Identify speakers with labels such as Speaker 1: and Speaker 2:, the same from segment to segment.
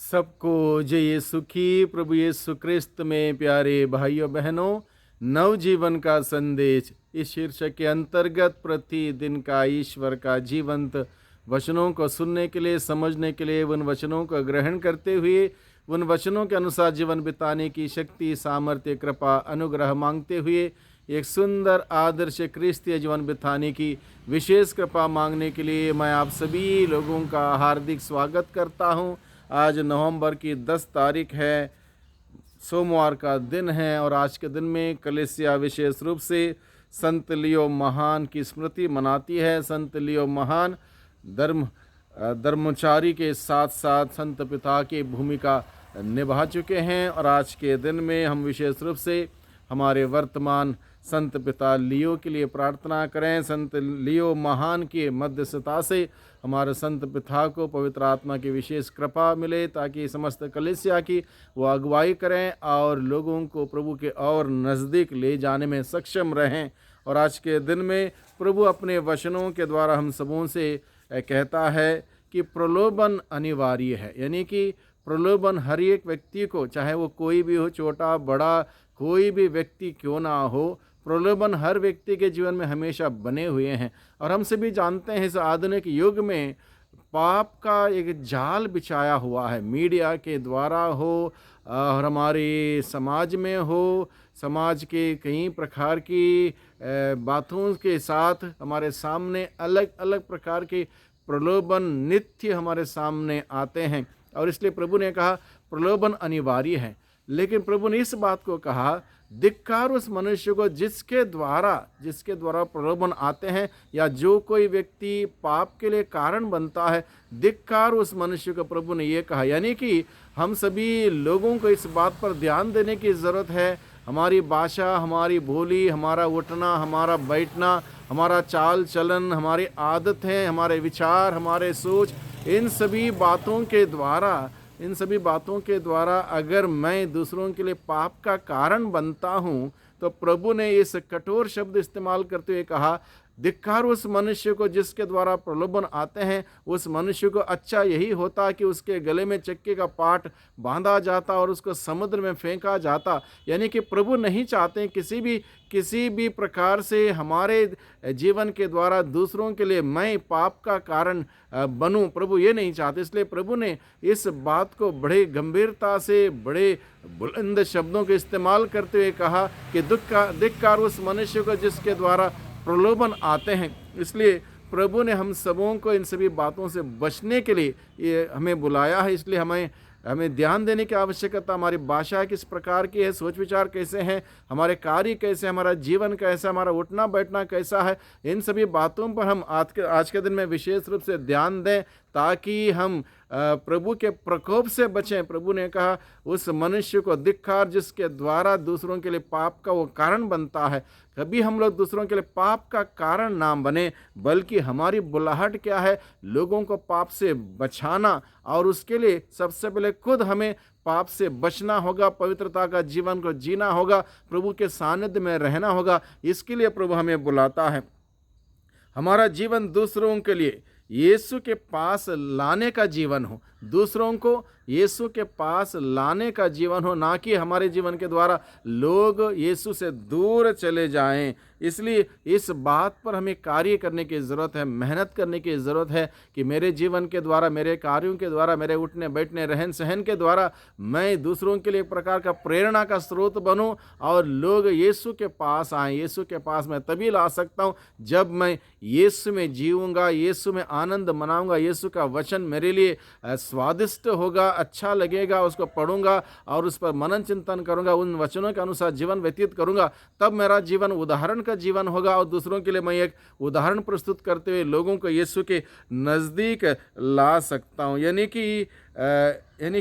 Speaker 1: सबको जय यीशु की। प्रभु यीशु क्रिस्त में प्यारे भाइयों बहनों, नवजीवन का संदेश इस शीर्षक के अंतर्गत प्रतिदिन का ईश्वर का जीवंत वचनों को सुनने के लिए, समझने के लिए, उन वचनों को ग्रहण करते हुए उन वचनों के अनुसार जीवन बिताने की शक्ति, सामर्थ्य, कृपा, अनुग्रह मांगते हुए एक सुंदर आदर्श क्रिस्तीय जीवन बिताने की विशेष कृपा मांगने के लिए मैं आप सभी लोगों का हार्दिक स्वागत करता हूं। आज नवंबर की 10 तारीख है, सोमवार का दिन है और आज के दिन में कलीसिया विशेष रूप से संत लियो महान की स्मृति मनाती है। संत लियो महान धर्मचारी के साथ साथ संत पिता की भूमिका निभा चुके हैं और आज के दिन में हम विशेष रूप से हमारे वर्तमान संत पिता लियो के लिए प्रार्थना करें। संत लियो महान की मध्यस्थता से हमारे संत पिता को पवित्र आत्मा की विशेष कृपा मिले ताकि समस्त कलीसिया की वो अगुवाई करें और लोगों को प्रभु के और नज़दीक ले जाने में सक्षम रहें। और आज के दिन में प्रभु अपने वचनों के द्वारा हम सबों से कहता है कि प्रलोभन अनिवार्य है, यानी कि प्रलोभन हर एक व्यक्ति को, चाहे वो कोई भी हो, छोटा बड़ा कोई भी व्यक्ति क्यों ना हो, प्रलोभन हर व्यक्ति के जीवन में हमेशा बने हुए हैं। और हम सभी जानते हैं इस आधुनिक युग में पाप का एक जाल बिछाया हुआ है, मीडिया के द्वारा हो और हमारे समाज में हो, समाज के कई प्रकार की बातों के साथ हमारे सामने अलग अलग प्रकार के प्रलोभन नित्य हमारे सामने आते हैं। और इसलिए प्रभु ने कहा प्रलोभन अनिवार्य है, लेकिन प्रभु ने इस बात को कहा धिक्कार उस मनुष्य को जिसके द्वारा प्रलोभन आते हैं या जो कोई व्यक्ति पाप के लिए कारण बनता है, धिक्कार उस मनुष्य को प्रभु ने ये कहा। यानी कि हम सभी लोगों को इस बात पर ध्यान देने की ज़रूरत है। हमारी भाषा, हमारी बोली, हमारा उठना, हमारा बैठना, हमारा चाल चलन, हमारी आदतें, हमारे विचार, हमारे सोच, इन सभी बातों के द्वारा अगर मैं दूसरों के लिए पाप का कारण बनता हूँ, तो प्रभु ने इस कठोर शब्द इस्तेमाल करते हुए कहा धिक्कार उस मनुष्य को जिसके द्वारा प्रलोभन आते हैं। उस मनुष्य को अच्छा यही होता कि उसके गले में चक्के का पाट बांधा जाता और उसको समुद्र में फेंका जाता। यानी कि प्रभु नहीं चाहते किसी भी प्रकार से हमारे जीवन के द्वारा दूसरों के लिए मैं पाप का कारण बनूं, प्रभु ये नहीं चाहते। इसलिए प्रभु ने इस बात को बड़े गंभीरता से, बड़े बुलंद शब्दों के इस्तेमाल करते हुए कहा कि धिक्कार उस मनुष्य को जिसके द्वारा प्रलोभन आते हैं। इसलिए प्रभु ने हम सबों को इन सभी बातों से बचने के लिए ये हमें बुलाया है। इसलिए हमें ध्यान देने की आवश्यकता, हमारी भाषा किस प्रकार की है, सोच विचार कैसे हैं, हमारे कार्य कैसे, हमारा जीवन कैसा, हमारा उठना बैठना कैसा है, इन सभी बातों पर हम आज के दिन में विशेष रूप से ध्यान दें ताकि हम प्रभु के प्रकोप से बचें। प्रभु ने कहा उस मनुष्य को धिक्कार जिसके द्वारा दूसरों के लिए पाप का वो कारण बनता है। कभी हम लोग दूसरों के लिए पाप का कारण ना बने, बल्कि हमारी बुलाहट क्या है, लोगों को पाप से बचाना। और उसके लिए सबसे पहले खुद हमें पाप से बचना होगा, पवित्रता का जीवन को जीना होगा, प्रभु के सानिध्य में रहना होगा। इसके लिए प्रभु हमें बुलाता है हमारा जीवन दूसरों के लिए यीशु के पास लाने का जीवन हो, दूसरों को यीशु के पास लाने का जीवन हो, ना कि हमारे जीवन के द्वारा लोग यीशु से दूर चले जाएं। इसलिए इस बात पर हमें कार्य करने की ज़रूरत है, मेहनत करने की ज़रूरत है कि मेरे जीवन के द्वारा, मेरे कार्यों के द्वारा, मेरे उठने बैठने रहन सहन के द्वारा मैं दूसरों के लिए एक प्रकार का प्रेरणा का स्रोत बनूं और लोग यीशु के पास आएँ। यीशु के पास मैं तभी ला सकता हूँ जब मैं यीशु में जीऊँगा, यीशु में आनंद मनाऊँगा, यीशु का वचन मेरे लिए स्वादिष्ट होगा, अच्छा लगेगा, उसको पढ़ूंगा और उस पर मनन चिंतन करूंगा, उन वचनों के अनुसार जीवन व्यतीत करूंगा, तब मेरा जीवन उदाहरण का जीवन होगा और दूसरों के लिए मैं एक उदाहरण प्रस्तुत करते हुए लोगों को यीशु के नज़दीक ला सकता हूं। यानी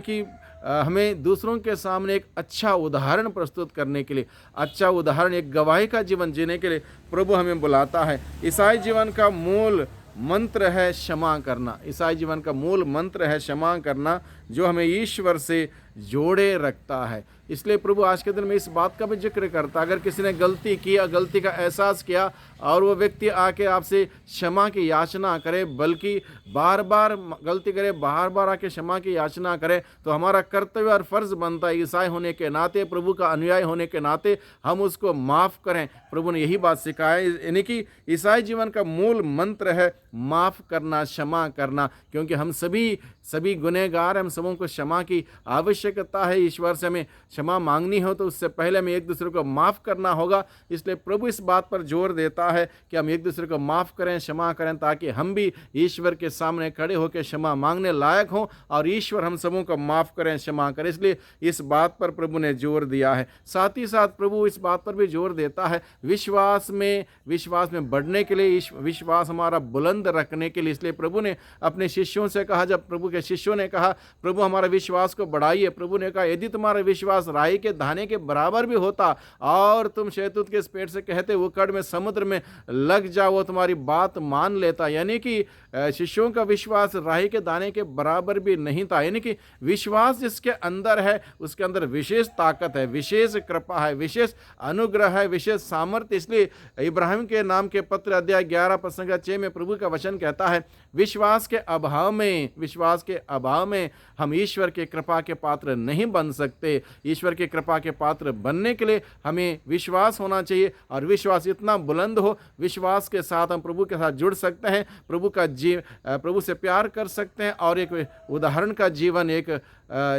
Speaker 1: कि हमें दूसरों के सामने एक अच्छा उदाहरण प्रस्तुत करने के लिए, अच्छा उदाहरण, एक गवाही का जीवन जीने के लिए प्रभु हमें बुलाता है। ईसाई जीवन का मूल मंत्र है क्षमा करना। ईसाई जीवन का मूल मंत्र है क्षमा करना, जो हमें ईश्वर से जोड़े रखता है। इसलिए प्रभु आज के दिन में इस बात का भी जिक्र करता है, अगर किसी ने गलती किया, गलती का एहसास किया और वो व्यक्ति आके आपसे क्षमा की याचना करे, बल्कि बार बार गलती करे, बार बार आके क्षमा की याचना करे, तो हमारा कर्तव्य और फर्ज बनता है ईसाई होने के नाते, प्रभु का अनुयायी होने के नाते हम उसको माफ़ करें। प्रभु ने यही बात सिखाया है, यानी कि ईसाई जीवन का मूल मंत्र है माफ़ करना, क्षमा करना, क्योंकि हम सभी गुनहगार, हम सबों को क्षमा की आवश्यकता है। ईश्वर से हमें क्षमा मांगनी हो तो उससे पहले हमें एक दूसरे को माफ़ करना होगा। इसलिए प्रभु इस बात पर जोर देता है कि हम एक दूसरे को माफ़ करें, क्षमा करें, ताकि हम भी ईश्वर के सामने खड़े होकर क्षमा मांगने लायक हों और ईश्वर हम सबों को माफ़ करें, क्षमा करें। इसलिए इस बात पर प्रभु ने जोर दिया है। साथ ही साथ प्रभु इस बात पर भी जोर देता है विश्वास में बढ़ने के लिए, विश्वास हमारा बुलंद रखने के लिए। इसलिए प्रभु ने अपने शिष्यों से कहा, जब प्रभु के शिष्यों ने कहा प्रभु हमारा विश्वास को बढ़ाइए, प्रभु ने कहा यदि तुम्हारा विश्वास राई के दाने के बराबर भी होता और तुम शहतूत के इस पेड़ से कहते वो कड़ में समुद्र में लग जाओ, वो तुम्हारी बात मान लेता। यानी कि शिष्यों का विश्वास राई के दाने के बराबर भी नहीं था। यानी कि विश्वास जिसके अंदर है उसके अंदर विशेष ताकत है, विशेष कृपा है, विशेष अनुग्रह है, विशेष सामर्थ्य। इसलिए इब्राहिम के नाम के पत्र अध्याय 11 प्रसंग 6 में प्रभु का वचन कहता है विश्वास के अभाव में हम ईश्वर के कृपा के पात्र नहीं बन सकते। ईश्वर के कृपा के पात्र बनने के लिए हमें विश्वास होना चाहिए, और विश्वास इतना बुलंद हो, विश्वास के साथ हम प्रभु के साथ जुड़ सकते हैं, प्रभु से प्यार कर सकते हैं और एक उदाहरण का जीवन, एक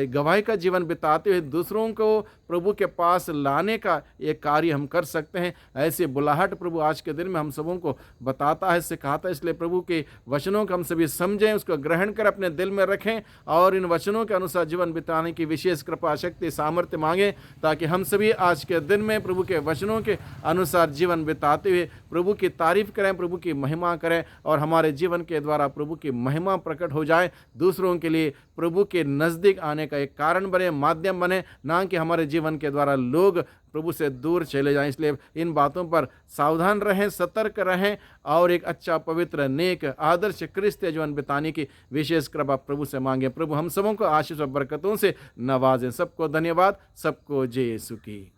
Speaker 1: गवाही का जीवन बिताते हुए दूसरों को प्रभु के पास लाने का एक कार्य हम कर सकते हैं। ऐसी बुलाहट प्रभु आज के दिन में हम सबों को बताता है, सिखाता है। इसलिए प्रभु के वचनों को हम सभी समझें, उसको ग्रहण कर अपने दिल में रखें और इन वचनों के अनुसार जीवन बिताने की विशेष कृपा, शक्ति, सामर्थ्य मांगें, ताकि हम सभी आज के दिन में प्रभु के वचनों के अनुसार जीवन बिताते हुए प्रभु की तारीफ करें, प्रभु की महिमा करें और हमारे जीवन के द्वारा प्रभु की महिमा प्रकट हो जाए, दूसरों के लिए प्रभु के नज़दीक आने का एक कारण बने, माध्यम बने, ना कि हमारे जीवन के द्वारा लोग प्रभु से दूर चले जाएं। इसलिए इन बातों पर सावधान रहें, सतर्क रहें और एक अच्छा, पवित्र, नेक, आदर्श क्रिस्तीय जीवन बिताने की विशेष कृपा प्रभु से मांगे। प्रभु हम सबों को आशीष और बरकतों से नवाजें। सबको धन्यवाद, सबको जय यीशु की।